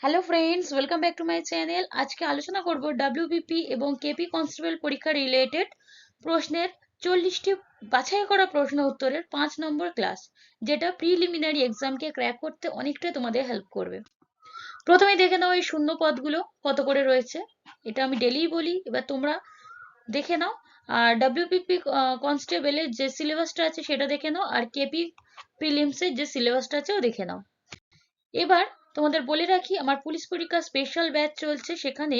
Hello friends, welcome back to my channel. আজকে আলোচনা করব ডব্লিউবিপি এবং কেপি কনস্টেবল পরীক্ষা রিলেটেড প্রশ্নের 40টি বাছাই করা প্রশ্ন উত্তরের 5 নম্বর ক্লাস, যেটা প্রিলিমিনারি এক্সামকে ক্র্যাক করতে অনেকটা তোমাদের হেল্প করবে। প্রথমে দেখে নাও এই শূন্য পদগুলো কত করে রয়েছে। এটা আমি ডেলিই বলি, এবার তোমরা দেখে নাও। আর ডব্লিউবিপি কনস্টেবলের যে সিলেবাসটা আছে সেটা দেখে নাও, আর কেপি প্রিলিমসের যে সিলেবাসটা আছে ও দেখে নাও। এবার তোমাদের বলে রাখি, আমার পুলিশ পরীক্ষা স্পেশাল ব্যাচ চলছে, সেখানে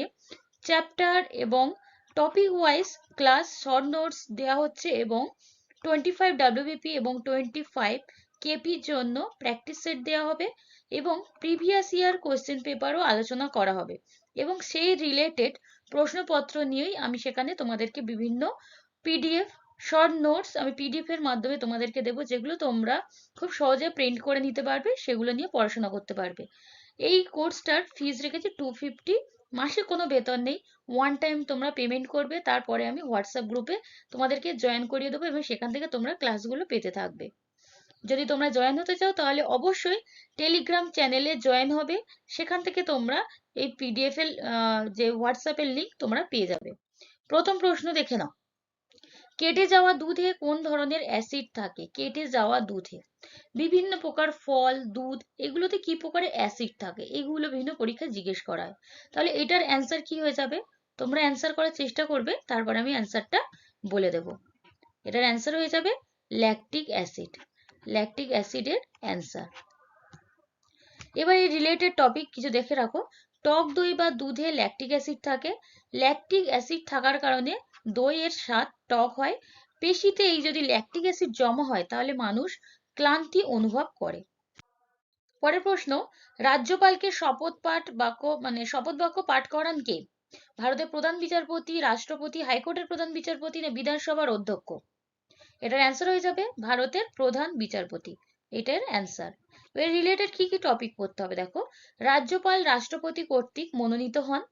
চ্যাপ্টার এবং topic wise class short notes দেওয়া হচ্ছে এবং 25 ডব্লিউবিপি এবং 25 কেপির জন্য প্র্যাকটিস সেট দেওয়া হবে এবং প্রিভিয়াস ইয়ার কোয়েশ্চেন পেপারও আলোচনা করা হবে এবং সেই রিলেটেড প্রশ্নপত্র নিয়েই আমি সেখানে তোমাদেরকে বিভিন্ন পিডিএফ শর্ট নোটস আমি পিডিএফ এর মাধ্যমে তোমাদেরকে দেবো, যেগুলো তোমরা খুব সহজে প্রিন্ট করে নিতে পারবে, সেগুলো নিয়ে পড়াশোনা করতে পারবে। এই কোর্সটার ফিজ রেখেছি 250, মাসে কোনো বেতন নেই, ওয়ান টাইম তোমরা পেমেন্ট করবে, তারপরে আমি হোয়াটসঅ্যাপ গ্রুপে তোমাদেরকে জয়েন করিয়ে দেবো এবং সেখান থেকে তোমরা ক্লাসগুলো পেতে থাকবে। যদি তোমরা জয়েন হতে চাও তাহলে অবশ্যই টেলিগ্রাম চ্যানেলে জয়েন হবে, সেখান থেকে তোমরা এই পিডিএফ এর যে হোয়াটসঅ্যাপের লিঙ্ক তোমরা পেয়ে যাবে। প্রথম প্রশ্ন দেখে নাও, কেটে যাওয়া দুধে কোন ধরনের অ্যাসিড থাকে? কেটে যাওয়া দুধে বিভিন্ন প্রকার ফল, দুধ, এগুলোতে কি প্রকারের অ্যাসিড থাকে, এগুলো বিভিন্ন পরীক্ষায় জিজ্ঞেস করা হয়। তাহলে এটার অ্যান্সার কি হয়ে যাবে? তোমরা অ্যান্সার করার চেষ্টা করবে, তারপর আমি অ্যান্সারটা বলে দেব। এটার অ্যান্সার হয়ে যাবে ল্যাকটিক অ্যাসিড। ল্যাকটিক অ্যাসিডের অ্যান্সার। এবার এই রিলেটেড টপিক কিছু দেখে রাখো। টক দই বা দুধে ল্যাকটিক অ্যাসিড থাকে। ল্যাকটিক অ্যাসিড থাকার কারণে দইয়ের স্বাদ টক হয়। পেশিতে এই যদি ল্যাকটিক অ্যাসিড জমা হয় তাহলে মানুষ ক্লান্তি অনুভব করে। পরের প্রশ্ন, রাজ্যপালকে শপথ বাক্য পাঠ করান কে? ভারতের প্রধান বিচারপতি, রাষ্ট্রপতি, হাইকোর্টের প্রধান বিচারপতি না বিধানসভার অধ্যক্ষ? এটার অ্যান্সার হয়ে যাবে ভারতের প্রধান বিচারপতি। এটার অ্যান্সার। এর রিলেটেড কি কি টপিক পড়তে হবে দেখো। রাজ্যপাল রাষ্ট্রপতি কর্তৃক মনোনীত হন।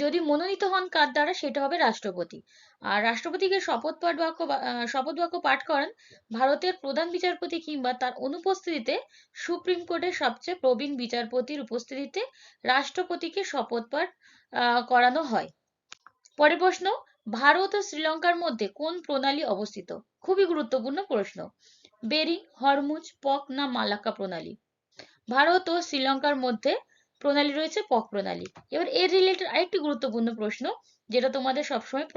যদি মনোনীত হন কার দ্বারা, সেটা হবে রাষ্ট্রপতি। আর রাষ্ট্রপতিকে শপথ বাক্য পাঠ করান ভারতের প্রধান বিচারপতি কিংবা তার অনুপস্থিতিতে সুপ্রিম কোর্টের সবচেয়ে প্রবীণ বিচারপতির উপস্থিতিতে রাষ্ট্রপতিকে শপথ পাঠ করানো হয়। পরের প্রশ্ন, ভারত ও শ্রীলঙ্কার মধ্যে কোন প্রণালী অবস্থিত? খুবই গুরুত্বপূর্ণ প্রশ্ন। বেরিং, হরমুজ, পক না মালাক্কা প্রণালী? ভারত ও শ্রীলঙ্কার মধ্যে প্রণালী রয়েছে পক প্রণালী। এবার এর রিলেটেড আরেকটি গুরুত্বপূর্ণ প্রশ্ন, যেটা তোমাদের সবসময়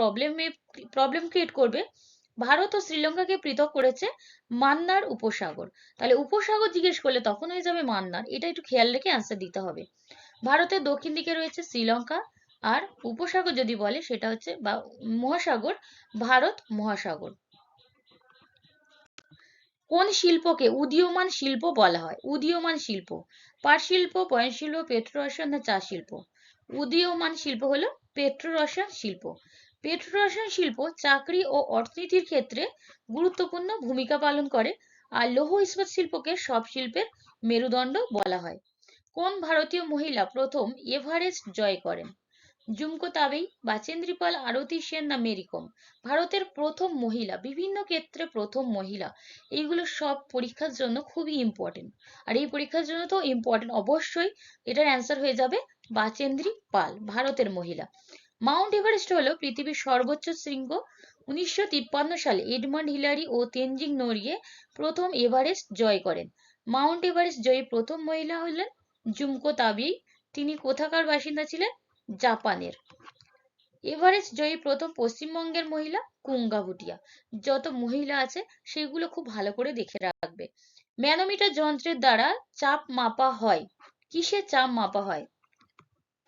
প্রবলেম ক্রিয়েট করবে। ভারত ও শ্রীলঙ্কাকে পৃথক করেছে মান্নার উপসাগর। তাহলে উপসাগর জিজ্ঞেস করলে তখন হয়ে যাবে মান্নার, এটা একটু খেয়াল রেখে অ্যান্সার দিতে হবে। ভারতের দক্ষিণ দিকে রয়েছে শ্রীলঙ্কা, আর উপসাগর যদি বলে সেটা হচ্ছে বা মহাসাগর, ভারত মহাসাগর। কোন শিল্পকে উদীয়মান শিল্প বলা হয়? উদীয়মান শিল্প, পাট শিল্প, বয়ন শিল্প, পেট্রোরসায়ন না চা শিল্প? উদীয়মান শিল্প হলো পেট্রোরসায়ন শিল্প। পেট্রোরসায়ন শিল্প চাকরি ও অর্থনীতির ক্ষেত্রে গুরুত্বপূর্ণ ভূমিকা পালন করে, আর লৌহ ইস্পাত শিল্পকে সব শিল্পের মেরুদণ্ড বলা হয়। কোন ভারতীয় মহিলা প্রথম এভারেস্ট জয় করেন? জুমকো তাবেই, বাচেন্দ্রী পাল, আরতি সেন না মেরি কম? ভারতের প্রথম মহিলা, বিভিন্ন ক্ষেত্রে প্রথম মহিলা, এইগুলো সব পরীক্ষার জন্য খুবই ইম্পর্টেন্ট। আর এই পরীক্ষার জন্য তো ইম্পর্টেন্ট অবশ্যই। এটার অ্যান্সার হয়ে যাবে বাচেন্দ্রী পাল, ভারতের মহিলা। মাউন্ট এভারেস্ট হলো পৃথিবীর সর্বোচ্চ শৃঙ্গ। 1953 সালে এডমন্ড হিলারি ও তেনজিং নোরগে প্রথম এভারেস্ট জয় করেন। মাউন্ট এভারেস্ট জয়ী প্রথম মহিলা হলেন জুমকো তাবেই। তিনি কোথাকার বাসিন্দা ছিলেন? জাপানের। এভারেস্ট জয়ী প্রথম পশ্চিমবঙ্গের মহিলা কুঙ্গা ভুটিয়া। যত মহিলা আছে সেগুলো খুব ভালো করে দেখে রাখবে। ম্যানোমিটার যন্ত্রের দ্বারা চাপ মাপা হয়। কিসের চাপ মাপা হয়?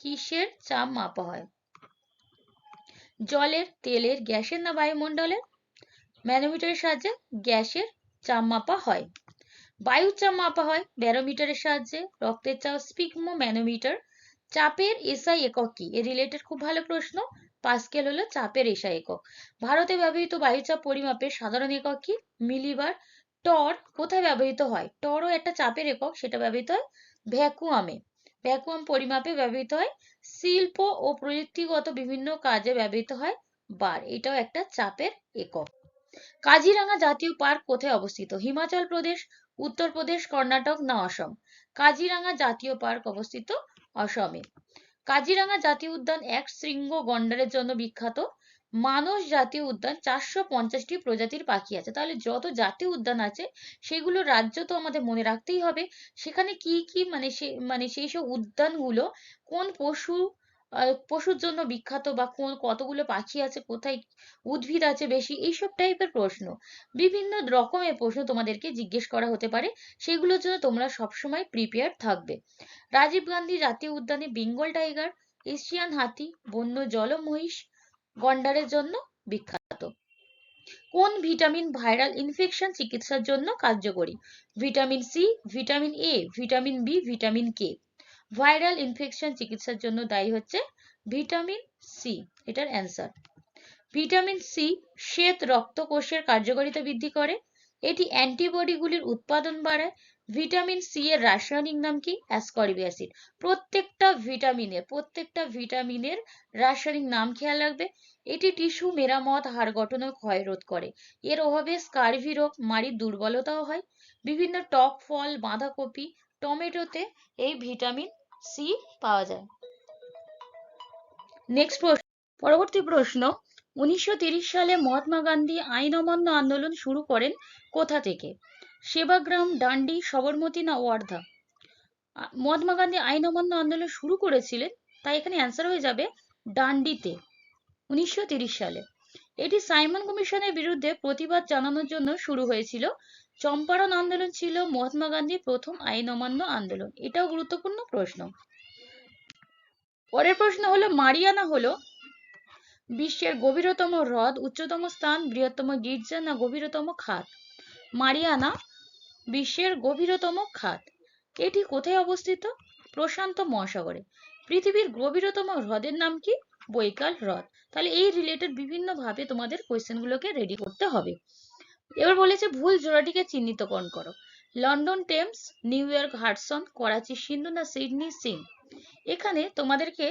কিসের চাপ মাপা হয়? জলের, তেলের, গ্যাসের না বায়ুমণ্ডলের? ম্যানোমিটারের সাহায্যে গ্যাসের চাপ মাপা হয়। বায়ুর চাপ মাপা হয় ব্যারোমিটারের সাহায্যে। রক্তের চাপ স্পিগমো ম্যানোমিটার। চাপের এসআই একক কি? এর রিলেটেড খুব ভালো প্রশ্ন। পাস্কেল হলো চাপের এসআই একক। ভারতে ব্যবহৃত বায়ুচাপ পরিমাপের সাধারণ একক কি? মিলিবার। টর কোথায় ব্যবহৃত হয়? টরও একটা চাপের একক, সেটা ব্যবহৃত হয় ভ্যাকুয়ামে। ভ্যাকুয়াম পরিমাপে ব্যবহৃত হয়। শিল্প ও প্রযুক্তিগত বিভিন্ন কাজে ব্যবহৃত হয় বার। এটাও একটা চাপের একক। কাজিরাঙা জাতীয় পার্ক কোথায় অবস্থিত? হিমাচল প্রদেশ, উত্তরপ্রদেশ, কর্ণাটক না অসম? কাজিরাঙা জাতীয় পার্ক অবস্থিত অসমে। কাজিরাঙা জাতীয় উদ্যান এক শৃঙ্গ গন্ডারের জন্য বিখ্যাত। মানস জাতীয় উদ্যান 450টি প্রজাতির পাখি আছে। তাহলে যত জাতীয় উদ্যান আছে সেগুলোর রাজ্য তো আমাদের মনে রাখতেই হবে। সেখানে কি কি মানে সেই সব উদ্যানগুলো কোন পশুর জন্য বিখ্যাত, বা কোন কতগুলো পাখি আছে, কোথায় উদ্ভিদ আছে বেশি, এইসব টাইপের প্রশ্ন, বিভিন্ন রকমের প্রশ্ন তোমাদেরকে জিজ্ঞেস করা হতে পারে। সেগুলোর জন্য তোমরা সবসময় প্রিপেয়ার থাকবে। রাজীব গান্ধী জাতীয় উদ্যানে বেঙ্গল টাইগার, এশিয়ান হাতি, বন্য জলমহিষ, গন্ডারের জন্য বিখ্যাত। কোন ভিটামিন ভাইরাল ইনফেকশন চিকিৎসার জন্য কার্যকরী? Vitamin C, vitamin A, vitamin B, vitamin K. Viral infection চিকিৎসার জন্য দায়ী হচ্ছে ভিটামিন সি, এটার অ্যান্সার। ভিটামিন সি শ্বেত রক্তকোষের কার্যকারিতা বৃদ্ধি করে। এটি অ্যান্টিবডিগুলির উৎপাদন বাড়ায়। ভিটামিন সি এর রাসায়নিক নাম কি? Ascorbic acid. প্রত্যেকটা ভিটামিনের রাসায়নিক নাম খেয়াল রাখবে। এটি টিস্যু মেরামত, হাড় গঠন ও ক্ষয় রোধ করে। এর অভাবে স্কারভি রোগ, মাড়ির দুর্বলতাও হয়। বিভিন্ন টক ফল, বাঁধাকপি, টমেটোতে এই ভিটামিন সি পাওয়া যায়। নেক্সট পরবর্তী প্রশ্ন, 1930 সালে মহাত্মা গান্ধী আইন অমান্য আন্দোলন শুরু করেন কোথা থেকে? সেবাগ্রাম, ডান্ডি, সবরমতী না ওয়ার্ধা? মহাত্মা গান্ধী আইন অমান্য আন্দোলন শুরু করেছিলেন, তাই এখানে অ্যান্সার হয়ে যাবে ডান্ডিতে, 1930 সালে। এটি সাইমন কমিশনের বিরুদ্ধে প্রতিবাদ জানানোর জন্য শুরু হয়েছিল। চম্পারণ আন্দোলন ছিল মহাত্মা গান্ধীর প্রথম আইন অমান্য আন্দোলন। এটাও গুরুত্বপূর্ণ প্রশ্ন। পরের প্রশ্ন হলো, মারিয়ানা হলো বিশ্বের গভীরতম হ্রদ, উচ্চতম স্থান, বৃহত্তম গির্জা না গভীরতম খাত? মারিয়ানা বিশ্বের গভীরতম খাত। এটি কোথায় অবস্থিত? প্রশান্ত মহাসাগরে। পৃথিবীর গভীরতম হ্রদের নাম কি? বৈকাল হ্রদ। তাহলে এই রিলেটেড বিভিন্ন ভাবে তোমাদের কোয়েশ্চেন গুলোকে রেডি করতে হবে। এবার বলেছে ভুল জোড়াটিকে চিহ্নিতকরণ করো। London Thames, New York Hudson, Karachi Sindhu না সিডনি সিং? এখানে তোমাদেরকে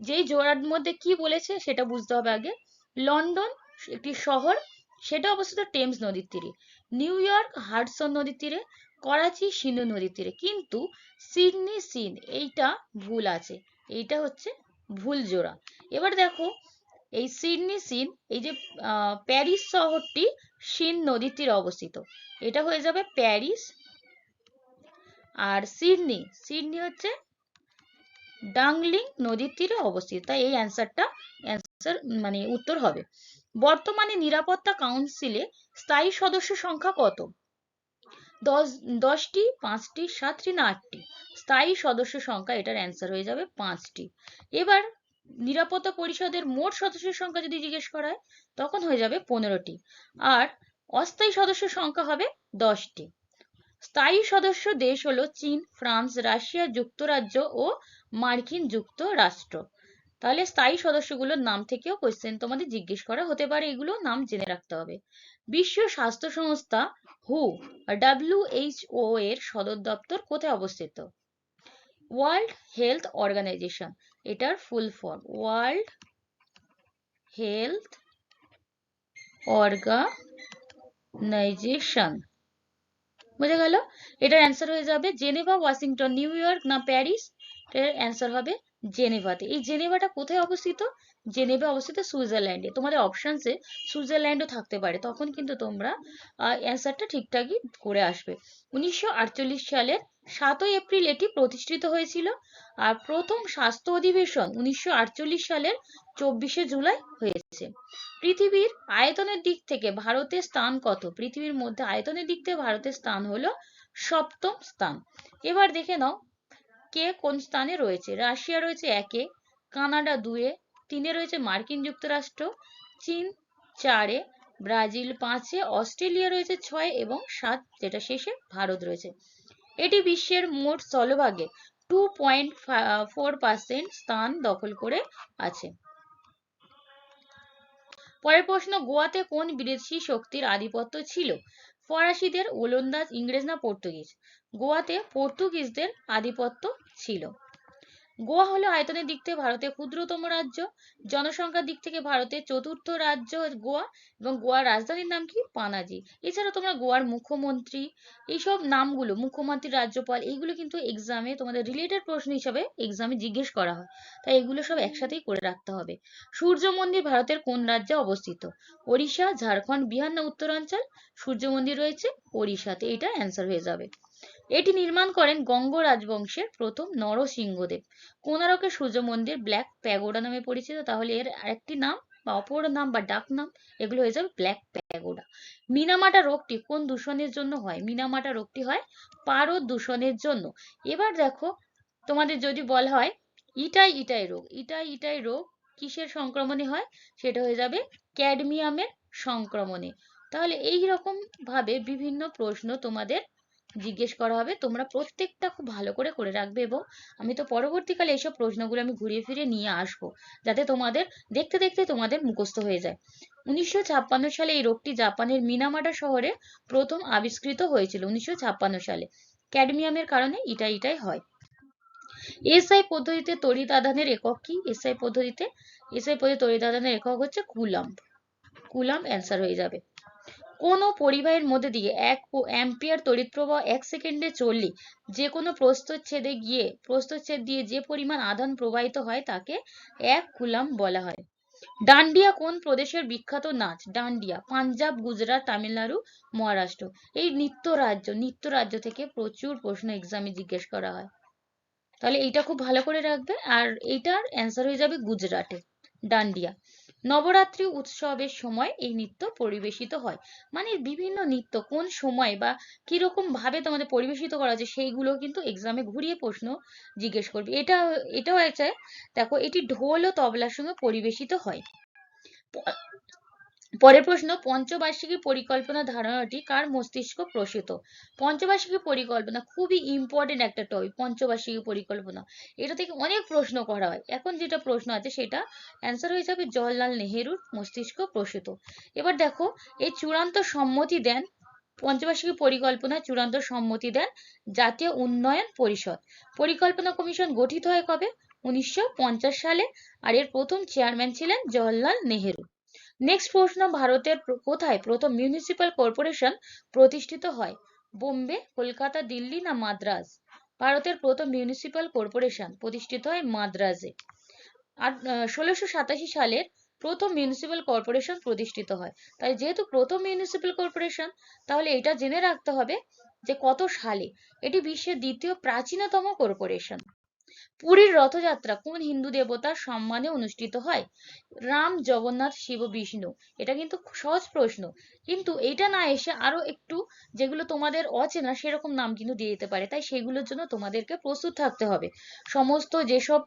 যেই জোড়ার মধ্যে কি বলেছে সেটা বুঝতে হবে আগে। লন্ডন একটি শহর, সেটা অবস্থিত টেমস নদীর তীরে। নিউ ইয়র্ক হাডসন নদীর তীরে। করাচি সিন্ধু নদীর তীরে। কিন্তু সিডনি সিন এইটা ভুল আছে, এইটা হচ্ছে ভুল জোড়া। এবার দেখো, এই সিডনি সিন, এই যে প্যারিস শহরটি সিন নদীর তীরে অবস্থিত, এটা হয়ে যাবে প্যারিস। আর সিডনি হচ্ছে ডাংলিং নদীর তীরে অবস্থিত, তাই এই অ্যান্সারটা মানে উত্তর হবে। বর্তমানে নিরাপত্তা কাউন্সিলে স্থায়ী সদস্য সংখ্যা কত? 10টি, 5টি, 7টি না 8টি? স্থায়ী সদস্য সংখ্যা, এটার অ্যান্সার হয়ে যাবে 5টি। এবার নিরাপত্তা পরিষদের মোট সদস্যের সংখ্যা যদি জিজ্ঞেস করা হয় তখন হয়ে যাবে 15টি। আর অস্থায়ী সদস্য সংখ্যা হবে 10টি। স্থায়ী সদস্য দেশ হলো চীন, ফ্রান্স, রাশিয়া, যুক্তরাজ্য ও মার্কিন যুক্তরাষ্ট্র। তাহলে স্থায়ী সদস্যগুলোর নাম থেকেও কোয়েশ্চেন তোমাদের জিজ্ঞেস করা হতে পারে, এগুলো নাম জেনে রাখতে হবে। বিশ্ব স্বাস্থ্য সংস্থা হু WHO এর সদর দপ্তর কোথায় অবস্থিত? ওয়ার্ল্ড হেলথ অর্গানাইজেশন, এটার full form World Health Organization. বুঝে গেল? এটার অ্যান্সার হয়ে যাবে জেনেভা, ওয়াশিংটন, নিউ ইয়র্ক না প্যারিস? এর অ্যান্সার হবে জেনেভাতে। এই জেনেভাটা কোথায় অবস্থিত? জেনেভা অবস্থিত সুইজারল্যান্ডে। তোমাদের অপশনসে সুইজারল্যান্ডও থাকতে পারে, তখন কিন্তু তোমরা অ্যান্সারটা ঠিকঠাকই করে আসবে। 1948 সালের 7ই এপ্রিল এটি প্রতিষ্ঠিত হয়েছিল। আর প্রথম স্বাস্থ্য অধিবেশন 1948 সালের 24শে জুলাই হয়েছে। পৃথিবীর আয়তনের দিক থেকে ভারতের স্থান কত? পৃথিবীর মধ্যে আয়তনের দিক থেকে ভারতের স্থান হলো 7ম স্থান। এবার দেখে নাও কে কোন স্থানে রয়েছে। রাশিয়া রয়েছে 1-এ, কানাডা 2-এ, 3-এ রয়েছে মার্কিন যুক্তরাষ্ট্র, চীন 4-এ, ব্রাজিল 5-এ, অস্ট্রেলিয়া রয়েছে 6-এ এবং 7 যেটা শেষে ভারত রয়েছে। এটি বিশ্বের মোট স্থলভাগে 2.4% স্থান দখল করে আছে। পরের প্রশ্ন, গোয়াতে কোন বিদেশি শক্তির আধিপত্য ছিল? ফরাসিদের, ওলন্দাজ, ইংরেজ না পর্তুগিজ? গোয়াতে পর্তুগিজদের আধিপত্য ছিল। গোয়া হলো আয়তনের দিক থেকে ভারতের ক্ষুদ্রতম রাজ্য, জনসংখ্যার দিক থেকে ভারতের চতুর্থ রাজ্য গোয়া, এবং গোয়ার রাজধানীর নাম কি? পানাজি। এছাড়া তোমরা গোয়ার মুখ্যমন্ত্রী, এইসব নামগুলো, মুখ্যমন্ত্রী, রাজ্যপাল, এইগুলো কিন্তু এক্সামে তোমাদের রিলেটেড প্রশ্ন হিসাবে এক্সামে জিজ্ঞেস করা হয়, তাই এগুলো সব একসাথেই করে রাখতে হবে। সূর্য মন্দির ভারতের কোন রাজ্যে অবস্থিত? ওড়িশা, ঝাড়খণ্ড, বিহার না উত্তরাঞ্চল? সূর্য মন্দির রয়েছে ওড়িশাতে, এটা অ্যান্সার হয়ে যাবে। এটি নির্মাণ করেন গঙ্গ রাজবংশের প্রথম নরসিংহদেব। কোণারকের সূর্য মন্দির ব্ল্যাক প্যাগোডা নামে পরিচিত, তাহলে এর আরেকটি নাম বা অপর নাম বা ডাক নাম এগুলো হয়ে যাবে ব্ল্যাক প্যাগোডা। মিনামাটা রোগটি কোন দূষণের জন্য হয়? মিনামাটা রোগটি হয় পারদ দূষণের জন্য। এবার দেখো, তোমাদের যদি বলা হয় ইটাই ইটাই রোগ, ইটাই ইটাই রোগ কিসের সংক্রমণে হয়? সেটা হয়ে যাবে ক্যাডমিয়ামের সংক্রমণে। তাহলে এই রকম ভাবে বিভিন্ন প্রশ্ন তোমাদের জিজ্ঞেস করা হবে, তোমরা প্রত্যেকটা খুব ভালো করে করে রাখবে, এবং আমি তো পরবর্তীকালে এইসব প্রশ্নগুলো আমি ঘুরিয়ে ফিরিয়ে নিয়ে আসবো, যাতে তোমাদের দেখতে দেখতে তোমাদের মুখস্থ হয়ে যায়। 1956 সালে এই রোগটি জাপানের মিনামাটা শহরে প্রথম আবিষ্কৃত হয়েছিল, 1956 সালে। ক্যাডমিয়ামের কারণে ইটাই হয়। এসআই পদ্ধতিতে তড়িৎ আধানের একক কি? এসআই পদ্ধতিতে তড়িৎ আধানের একক হচ্ছে কুলাম্ব। কুলাম্ব অ্যান্সার হয়ে যাবে। কোন পরিবাহীর মধ্যে দিয়ে 1 অ্যাম্পিয়ার তড়িৎ প্রবাহ 1 সেকেন্ডে চললে যে কোনো প্রস্থচ্ছেদ দিয়ে যে পরিমাণ আধান প্রবাহিত হয় তাকে 1 কুলাম্ব বলা হয়। ডান্ডিয়া কোন প্রদেশের বিখ্যাত নাচ? ডান্ডিয়া পাঞ্জাব, গুজরাট, তামিলনাড়ু, মহারাষ্ট্র। এই নৃত্য রাজ্য থেকে প্রচুর প্রশ্ন এক্সামে জিজ্ঞেস করা হয়, তাহলে এইটা খুব ভালো করে রাখবে। আর এইটার অ্যান্সার হয়ে যাবে গুজরাটে, ডান্ডিয়া। নবরাত্রি উৎসবের সময় এই নৃত্য পরিবেশিত হয়, মানে বিভিন্ন নৃত্য কোন সময় বা কিরকম ভাবে তোমাদের পরিবেশিত করা হচ্ছে সেইগুলো কিন্তু এক্সামে ঘুরিয়ে প্রশ্ন জিজ্ঞেস করবে। এটাও আছে, দেখো এটি ঢোল ও তবলার সঙ্গে পরিবেশিত হয়। পরের প্রশ্ন, পঞ্চবার্ষিকী পরিকল্পনা ধারণাটি কার মস্তিষ্ক প্রসূত? পঞ্চবার্ষিকী পরিকল্পনা খুবই ইম্পর্টেন্ট একটা টপিক, পঞ্চবার্ষিকী পরিকল্পনা, এটা থেকে অনেক প্রশ্ন করা হয়। এখন যেটা প্রশ্ন আছে সেটা অ্যান্সার হয়ে যাবে জওহরলাল নেহেরুর মস্তিষ্ক প্রসূত। এবার দেখো, এই চূড়ান্ত সম্মতি দেন, পঞ্চবার্ষিকী পরিকল্পনা চূড়ান্ত সম্মতি দেন জাতীয় উন্নয়ন পরিষদ। পরিকল্পনা কমিশন গঠিত হয় কবে? 1950 সালে, আর এর প্রথম চেয়ারম্যান ছিলেন জওহরলাল নেহেরু। নেক্সট প্রশ্ন, ভারতের কোথায় প্রথম মিউনিসিপাল কর্পোরেশন প্রতিষ্ঠিত হয়? বোম্বে, কলকাতা, দিল্লি না মাদ্রাজ? ভারতের প্রথম মিউনিসিপাল কর্পোরেশন প্রতিষ্ঠিত হয় মাদ্রাজে। আর 1687 সালের প্রথম মিউনিসিপাল কর্পোরেশন প্রতিষ্ঠিত হয়। তাই যেহেতু প্রথম মিউনিসিপাল কর্পোরেশন, তাহলে এটা জেনে রাখতে হবে যে কত সালে। এটি বিশ্বের দ্বিতীয় প্রাচীনতম কর্পোরেশন। পুরীর রথযাত্রা কোন হিন্দু দেবতার সম্মানে অনুষ্ঠিত হয়? রাম, জগন্নাথ, শিব, বিষ্ণু। এটা কিন্তু সহজ প্রশ্ন, কিন্তু এটা না এসে আরো একটু যেগুলো তোমাদের অচেনা সেরকম নাম কিন্তু দিয়ে দিতে পারে, তাই সেগুলোর জন্য তোমাদেরকে প্রস্তুত থাকতে হবে। সমস্ত যেসব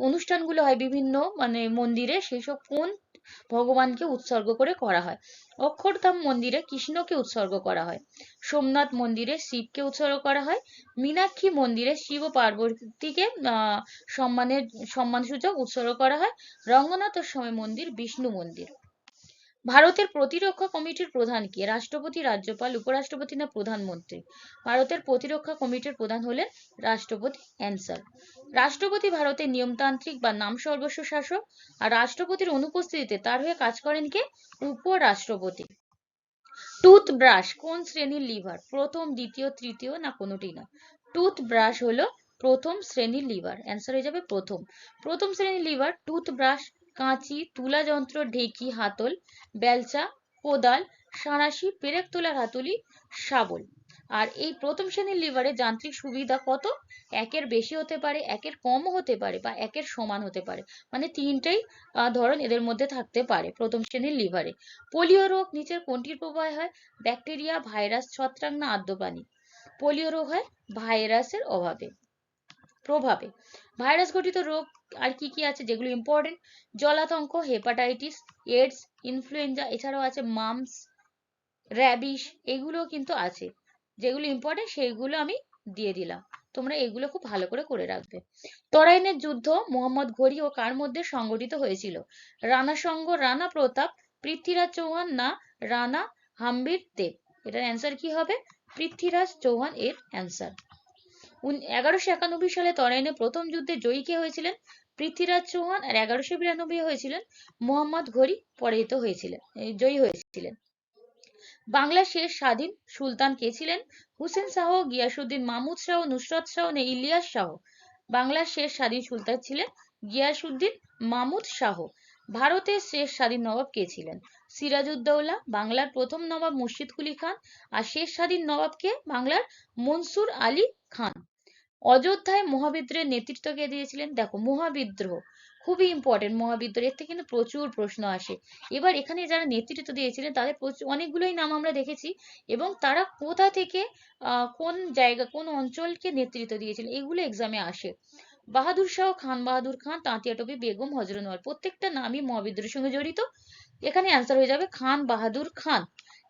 অনুষ্ঠানগুলো হয় বিভিন্ন মানে মন্দিরে, সেই সব কোন ভগবানকে উৎসর্গ করে করা হয়? অক্ষরধাম মন্দিরে কৃষ্ণকে উৎসর্গ করা হয়, সোমনাথ মন্দিরে শিবকে উৎসর্গ করা হয়, মীনাক্ষী মন্দিরে শিব ও পার্বতীকে সম্মানসূচক উৎসর্গ করা হয়, রঙ্গনাথ স্বামী মন্দির বিষ্ণু মন্দির। ভারতের প্রতিরক্ষা কমিটির প্রধান কে? রাষ্ট্রপতি, রাজ্যপাল, উপরাষ্ট্রপতি না প্রধানমন্ত্রী? ভারতের প্রতিরক্ষা কমিটির প্রধান হলেন রাষ্ট্রপতি, অ্যান্সার। রাষ্ট্রপতি ভারতের নিয়মতান্ত্রিক বা নাম সর্বস্ব শাসক, আর রাষ্ট্রপতির অনুপস্থিতিতে তার হয়ে কাজ করেন কে? উপরাষ্ট্রপতি। টুথব্রাশ কোন শ্রেণীর লিভার? প্রথম, দ্বিতীয়, তৃতীয় না কোনোটি না? টুথব্রাশ হলো প্রথম শ্রেণীর লিভার, অ্যান্সার হয়ে যাবে প্রথম। প্রথম শ্রেণীর লিভার টুথব্রাশ কাঁচি, তুলা যন্ত্র, ঢেঁকি, হাতল, বেলচা, কোদাল, সাঁড়াশি, পেরেক তোলার হাতুড়ি, শাবল। আর এই প্রথম শ্রেণীর লিভারে যান্ত্রিক সুবিধা কত? একের বেশি হতে পারে, একের কমও হতে পারে, বা একের সমান হতে পারে, মানে তিনটেই ধরন এদের মধ্যে থাকতে পারে প্রথম শ্রেণীর লিভারে। পোলিও রোগ নিচের কোনটির প্রভাবে হয়? ব্যাকটেরিয়া, ভাইরাস, ছত্রাক না আদ্য প্রাণী? পোলিও রোগ হয় ভাইরাসের প্রভাবে। ভাইরাস ঘটিত রোগ আর কি কি আছে যেগুলো ইম্পর্টেন্ট? জলাতঙ্ক, হেপাটাইটিস, এইডস, ইনফ্লুয়েঞ্জা, এছাড়াও আছে মামস, র্যাবিস, এগুলো কিন্তু আছে, যেগুলো ইম্পর্টেন্ট সেইগুলো আমি দিয়ে দিলাম, তোমরা এগুলো খুব ভালো করে করে রাখবে। তরাইনের যুদ্ধ মোহাম্মদ ঘুরি ও কার মধ্যে সংগঠিত হয়েছিল? রাণা সঙ্গ, রাণা প্রতাপ, পৃথ্বীরাজ চৌহান না রাণা হাম্বির দেব? এটার অ্যান্সার কি হবে? পৃথ্বীরাজ চৌহান এর অ্যান্সার। 1191 সালে তরাইনে প্রথম যুদ্ধে জয়ী কে হয়েছিলেন? পৃথ্বীরাজ চৌহান। আর 1192 হয়েছিলেন মোহাম্মদ ঘুরি পরাজিত হয়েছিলেন, জয়ী হয়েছিলেন। বাংলার শেষ স্বাধীন সুলতান কে ছিলেন? হুসেন শাহ, গিয়াসুদ্দিন মাহমুদ শাহ, নুসরত শাহ না ইলিয়াস শাহ? বাংলার শেষ স্বাধীন সুলতান ছিলেন গিয়াসুদ্দিন মাহমুদ শাহ। ভারতের শেষ স্বাধীন নবাব কে ছিলেন? সিরাজউদ্দৌলা। বাংলার প্রথম নবাব মুর্শিদ কুলি খান। আর শেষ স্বাধীন নবাব কে? বাংলার মনসুর আলী খান। অযোধ্যায় মহাবিদ্রোহের নেতৃত্ব কে দিয়েছিলেন? দেখো, মহাবিদ্রোহ খুবই ইম্পর্টেন্ট। মহাবিদ্রোহ এর থেকে কিন্তু প্রচুর প্রশ্ন আসে। এবার এখানে যারা নেতৃত্ব দিয়েছিলেন তাদের অনেকগুলোই নাম আমরা দেখেছি, এবং তারা কোথা থেকে কোন জায়গা কোন অঞ্চলকে নেতৃত্ব দিয়েছিলেন এগুলো এক্সামে আসে। বাহাদুর শাহ, খান বাহাদুর খান, তাঁতিয়া টুপি, বেগম হজরত মহল, প্রত্যেকটা নামই মহাবিদ্রোহের সঙ্গে জড়িত। এখানে অ্যান্সার হয়ে যাবে খান বাহাদুর খান।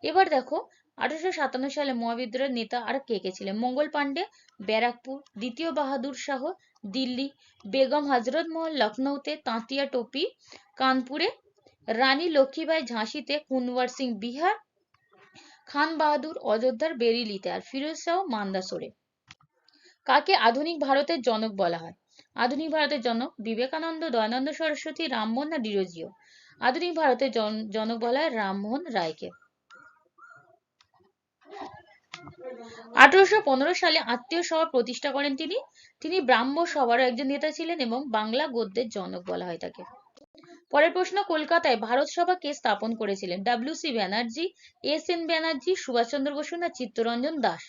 এবার দেখো, 1857 সালে মহাবিদ্রোহের নেতা আর কে কে ছিলেন? মঙ্গল পান্ডে ব্যারাকপুর, দ্বিতীয় বাহাদুর শাহ দিল্লি, বেগম হজরত মহল লখনৌতে, তাঁতিয়া টোপি কানপুরে, রানী লক্ষ্মীবাই ঝাঁসিতে, কুনওয়ার সিং বিহার, খান বাহাদুর অযোধ্যার বেরিলিতে, আর ফিরোজ শাহ মান্দাসোরে। কাকে আধুনিক ভারতের জনক বলা হয়? আধুনিক ভারতের জনক বিবেকানন্দ, দয়ানন্দ সরস্বতী, রামমোহন না ডিরোজিও? আধুনিক ভারতের জনক বলা হয় রামমোহন রায়কে। 1815 সালে আত্মীয় সভা প্রতিষ্ঠা করেন তিনি। তিনি ব্রাহ্ম সভারও একজন নেতা ছিলেন এবং বাংলা গদ্যের জনক বলা হয় তাকে। পরের প্রশ্ন, কলকাতায় ভারত সভা কে স্থাপন করেছিলেন? ডব্লিউ.সি. ব্যানার্জি, এস.এন. ব্যানার্জি, সুভাষচন্দ্র বসু না চিত্তরঞ্জন দাস?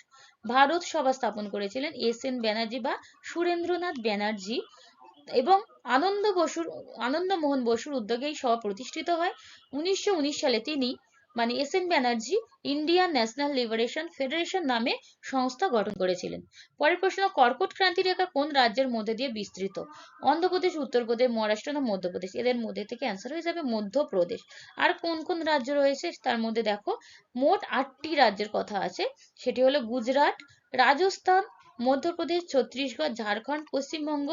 ভারত সভা স্থাপন করেছিলেন এস.এন. ব্যানার্জি বা সুরেন্দ্রনাথ ব্যানার্জি, এবং আনন্দমোহন বসুর উদ্যোগে এই সভা প্রতিষ্ঠিত হয়। 1919 সালে তিনি মানে S N. Banerjee Indian national liberation federation নামে সংস্থা গঠন করেছিলেন। পরের প্রশ্ন, কর্কট ক্রান্তি রেখা কোন রাজ্যের মধ্যে দিয়ে বিস্তৃত? অন্ধ্রপ্রদেশ, উত্তরপ্রদেশ, মহারাষ্ট্র না মধ্যপ্রদেশ? এদের মধ্যে থেকে অ্যান্সার হয়ে যাবে মধ্যপ্রদেশ। আর কোন কোন রাজ্য রয়েছে তার মধ্যে দেখো, মোট 8টি রাজ্যের কথা আছে। সেটি হলো গুজরাট, রাজস্থান, মধ্যপ্রদেশ, ছত্তিশগড়, ঝাড়খণ্ড, পশ্চিমবঙ্গ,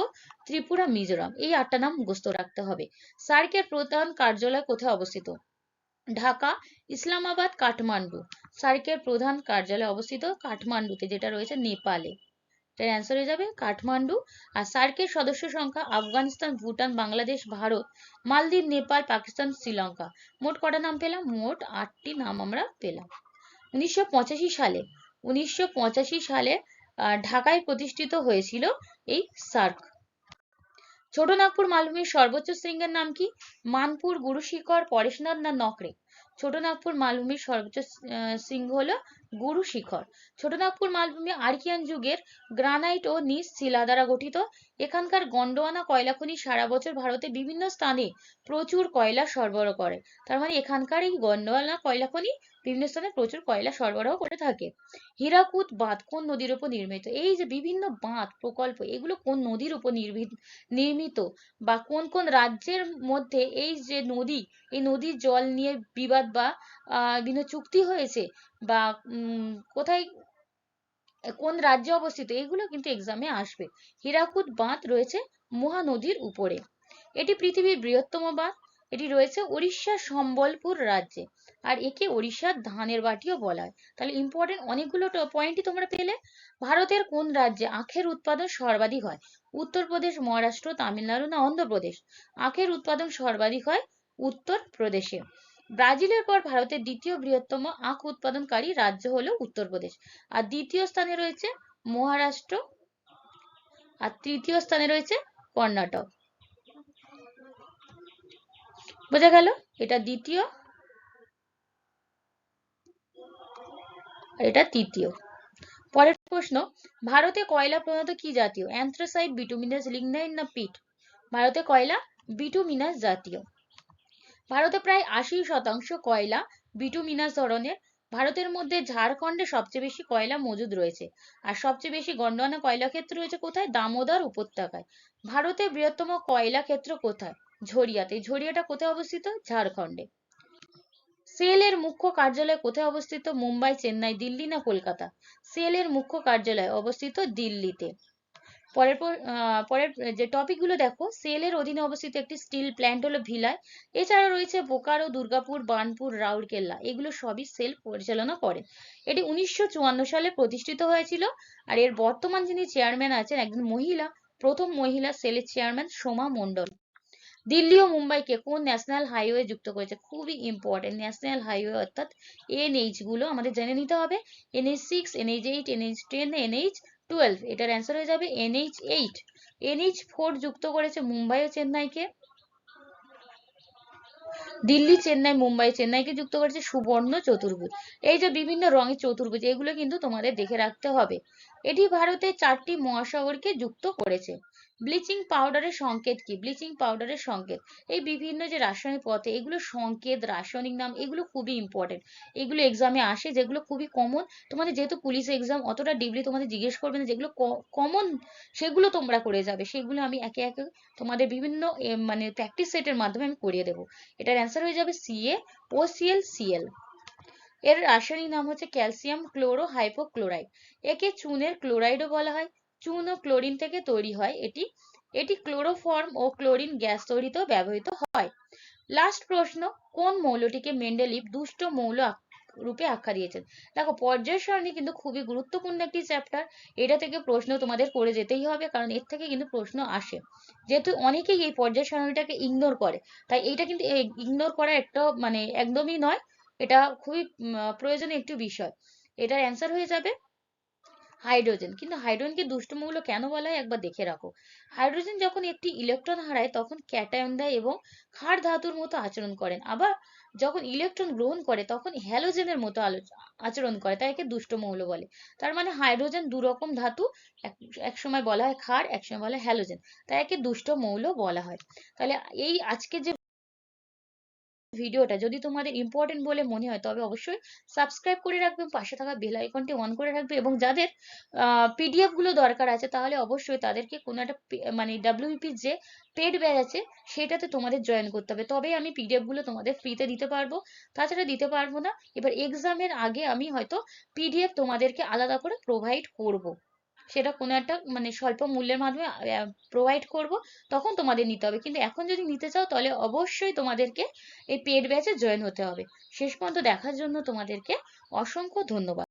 ত্রিপুরা, মিজোরাম। এই 8টা নাম মুখস্থ রাখতে হবে। সার্কের প্রধান কার্যালয় কোথায় অবস্থিত? ঢাকা, ইসলামাবাদ, কাঠমান্ডু। সার্কের প্রধান কার্যালয় অবস্থিত কাঠমান্ডুতে, যেটা রয়েছে নেপালে। এটার অ্যান্সার হয়ে যাবে কাঠমান্ডু। আর সার্কের সদস্য সংখ্যা আফগানিস্তান, ভুটান, বাংলাদেশ, ভারত, মালদ্বীপ, নেপাল, পাকিস্তান, শ্রীলঙ্কা। মোট কটা নাম পেলাম? মোট 8টি নাম আমরা পেলাম। 1985 সালে ঢাকায় প্রতিষ্ঠিত হয়েছিল এই সার্ক। ছোটনাগপুর মালভূমির সর্বোচ্চ শৃঙ্গের নাম কি? মানপুর, গুরুশিখর, পরেশনাথ না নকরে? ছোটনাগপুর মালভূমির সর্বোচ্চ শৃঙ্গ হলো গুরুশিখর। ছোটনাগপুর মালভূমি আর্কিয়ান যুগের গ্রানাইট ও নিজ শিলা দ্বারা গঠিত। এখানকার গন্ডোয়ানা কয়লা খনি সারা বছর ভারতে বিভিন্ন স্থানে প্রচুর কয়লা সরবরাহ করে। তার মানে এখানকার এই গন্ডোয়ানা কয়লা খনি বিভিন্ন স্থানে প্রচুর কয়লা সরবরাহ করে থাকে। হীরাকুদ বাঁধ কোন নদীর উপর নির্মিত? এই যে বিভিন্ন বাঁধ প্রকল্প, এগুলো কোন নদীর উপর নির্মিত বা কোন কোন রাজ্যের মধ্যে এই যে নদী, এই নদীর জল নিয়ে বিবাদ বা বিভিন্ন চুক্তি হয়েছে, বা কোথায় কোন রাজ্যে অবস্থিত, এগুলো কিন্তু এক্সামে আসবে। হীরাকুদ বাঁধ রয়েছে মহানদীর উপরে। এটি পৃথিবীর বৃহত্তম বাঁধ। এটি রয়েছে উড়িষ্যার সম্বলপুর রাজ্যে, আর একে উড়িষ্যার ধানের বাটিও বলা হয়। তাহলে ইম্পর্টেন্ট অনেকগুলো পয়েন্টই তোমরা পেলে। ভারতের কোন রাজ্যে আখের উৎপাদন সর্বাধিক হয়? উত্তরপ্রদেশ, মহারাষ্ট্র, তামিলনাড়ু না অন্ধ্রপ্রদেশ? আখের উৎপাদন সর্বাধিক হয় উত্তরপ্রদেশে। ব্রাজিলের পর ভারতের দ্বিতীয় বৃহত্তম আখ উৎপাদনকারী রাজ্য হলো উত্তরপ্রদেশ, আর দ্বিতীয় স্থানে রয়েছে মহারাষ্ট্র, আর তৃতীয় স্থানে রয়েছে কর্ণাটক। বোঝা গেল? এটা দ্বিতীয়, এটা তৃতীয়। পরের প্রশ্ন, ভারতে কয়লা প্রধানত কি জাতীয়? অ্যান্থ্রাসাইট, বিটুমিনাস, লিগনাইট না পিট? ভারতে কয়লা বিটুমিনাস জাতীয়। ভারতে প্রায় 80% কয়লা বিটুমিনাস ধরনের। ভারতের মধ্যে ঝাড়খণ্ডে সবচেয়ে বেশি কয়লা মজুদ রয়েছে, আর সবচেয়ে বেশি গন্ডোয়ানা কয়লা ক্ষেত্র রয়েছে কোথায়? দামোদর উপত্যকায়। ভারতের বৃহত্তম কয়লা ক্ষেত্র কোথায়? ঝরিয়াতে। ঝরিয়াটা কোথায় অবস্থিত? ঝাড়খণ্ডে। সেল এর মুখ্য কার্যালয় কোথায় অবস্থিত? মুম্বাই, চেন্নাই, দিল্লি না কলকাতা? সেল এর মুখ্য কার্যালয় অবস্থিত দিল্লিতে। পরের যে টপিক গুলো দেখো, সেলের অধীনে অবস্থিত একটি স্টিল প্ল্যান্ট হলো ভিলায়। এছাড়া রয়েছে বোকারো, দুর্গাপুর, বার্নপুর, রাউরকেল্লা, এগুলো সবই সেল পরিচালনা করে। এটি 1954 সালে প্রতিষ্ঠিত হয়েছিল। আর এর বর্তমান যিনি চেয়ারম্যান আছেন, একজন মহিলা, প্রথম মহিলা সেলের চেয়ারম্যান সোমা মণ্ডল। দিল্লি ও মুম্বাইকে কোন ন্যাশনাল হাইওয়ে যুক্ত করেছে? খুবই ইম্পর্টেন্ট, ন্যাশনাল হাইওয়ে অর্থাৎ এনএইচ গুলো আমাদের জেনে নিতে হবে। NH6, NH8, NH10, NH12, এটার অ্যান্সার হয়ে যাবে NH8। NH4 যুক্ত করেছে মুম্বাই ও চেন্নাইকে। দিল্লি, চেন্নাই, মুম্বাই, চেন্নাইকে যুক্ত করেছে সুবর্ণ চতুর্ভুজ। এই যে বিভিন্ন রঙের চতুর্ভুজ, এগুলো কিন্তু তোমাদের দেখে রাখতে হবে। এটি ভারতের 4টি মহাসাগরকে যুক্ত করেছে। ব্লিচিং পাউডারের সংকেত কি? ব্লিচিং পাউডারের সংকেত, এই বিভিন্ন যে রাসায়নিক পদার্থ, এগুলো সংকেত, রাসায়নিক নাম, এগুলো খুবই ইম্পর্টেন্ট। এগুলো এক্সামে আসে, যেগুলো খুবই কমন। তোমাদের যেহেতু পুলিশ এক্সাম, অতটা ডিপলি তোমাদের জিজ্ঞেস করবে না, যেগুলো কমন সেগুলো তোমরা করে যাবে। সেগুলো আমি একে একে তোমাদের বিভিন্ন মানে প্র্যাকটিস সেটের মাধ্যমে আমি করিয়ে দেবো। এটার অ্যান্সার হয়ে যাবে CaOCl, Cl। এর রাসায়নিক নাম হচ্ছে ক্যালসিয়াম ক্লোরো হাইপোক্লোরাইড। একে চুনের ক্লোরাইডও বলা হয়। চুন ও ক্লোরিন থেকে তৈরি হয় এটি। এটি ক্লোরোফর্ম ও ক্লোরিন গ্যাস তৈরিতেও ব্যবহৃত হয়। লাস্ট প্রশ্ন, কোন মৌলটিকে মেন্ডেলিভ দুষ্ট মৌল রূপে আখ্যা দিয়েছেন? দেখো, পর্যায় সারণী কিন্তু খুবই গুরুত্বপূর্ণ একটি চ্যাপ্টার। এটা থেকে প্রশ্ন তোমাদের করে যেতেই হবে, কারণ এর থেকে কিন্তু প্রশ্ন আসে। যেহেতু অনেকেই এই পর্যায় সারণীটাকে ইগনোর করে, তাই এইটা কিন্তু ইগনোর করা একটা মানে একদমই নয়, এটা খুবই প্রয়োজনীয় একটি বিষয়। এটার অ্যান্সার হয়ে যাবে হাইড্রোজেন। কিন্তু হাইড্রোজেনকে দুষ্ট মৌল কেন বলা হয় একবার দেখে রাখো। হাইড্রোজেন যখন একটি ইলেকট্রন হারায় তখন ক্যাটায়ন দেয় এবং ক্ষার ধাতুর মতো আচরণ করেন। আবার যখন ইলেকট্রন গ্রহণ করে তখন হ্যালোজেনের মতো আচরণ করে, তাই একে দুষ্ট মৌল বলে। তার মানে হাইড্রোজেন দু রকম ধাতু, এক সময় বলা হয় ক্ষার, এক সময় বলা হয় হ্যালোজেন, তাই একে দুষ্ট মৌল বলা হয়। তাহলে এই আজকে যে ভিডিওটা যদি তোমাদের ইম্পর্টেন্ট বলে মনে হয়, তবে অবশ্যই সাবস্ক্রাইব করে রাখবে, পাশে থাকা বেল আইকনটি অন করে রাখবে, এবং যাদের পিডিএফ গুলো দরকার আছে তাহলে অবশ্যই তাদেরকে কোনো একটা মানে ডাব্লিউবিপির যে পেড ব্যাচ আছে সেটাতে তোমাদের জয়েন করতে হবে, তবেই আমি পিডিএফ গুলো তোমাদের ফ্রিতে দিতে পারবো, তাছাড়া দিতে পারবো না। এবার এক্সামের আগে আমি হয়তো পিডিএফ তোমাদেরকে আলাদা করে প্রোভাইড করব, সেটা কোনো একটা মানে স্বল্প মূল্যের মাধ্যমে প্রোভাইড করব, তখন তোমাদের নিতে হবে। কিন্তু এখন যদি নিতে চাও তাহলে অবশ্যই তোমাদেরকে এই পেড ব্যাচে জয়েন হতে হবে। শেষ পর্যন্ত দেখার জন্য তোমাদেরকে অসংখ্য ধন্যবাদ।